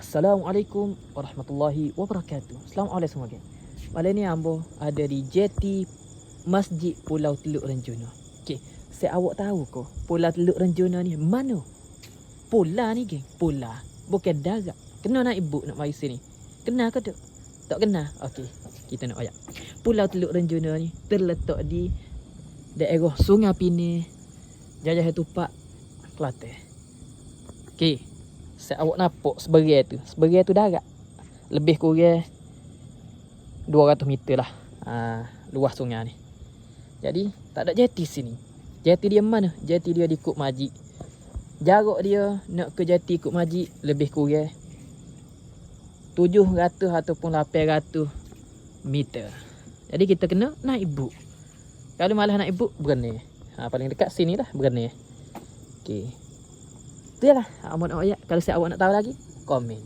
Assalamualaikum warahmatullahi wabarakatuh. Assalamualaikum semua geng. Malam ni ambo ada di jeti Masjid Pulau Teluk Renjuna. Okey, saya awak tahu ko Pulau Teluk Renjuna ni mana? Pula ni geng, pula. Bukan darat. Kena nak ibu nak mari sini. Kenal ke tak? Tak kenal. Okey, kita nak ayat. Pulau Teluk Renjuna ni terletak di daerah Sungai Pineh, Jajah Tupak, Kelantan. Okey. Saya awak nampak seberai tu darat. Lebih kurang 200 meter lah luas sungai ni. Jadi tak ada jeti sini. Jeti dia mana? Jeti dia di Kok Majik. Jarak dia nak ke jeti Kok Majik lebih kurang 700 ataupun 800 meter. Jadi kita kena naik bot. Kalau malah naik bot berenang. Paling dekat sini lah berenang. Okey. Itulah amat ayat. Kalau siapa awak nak tahu lagi, komen.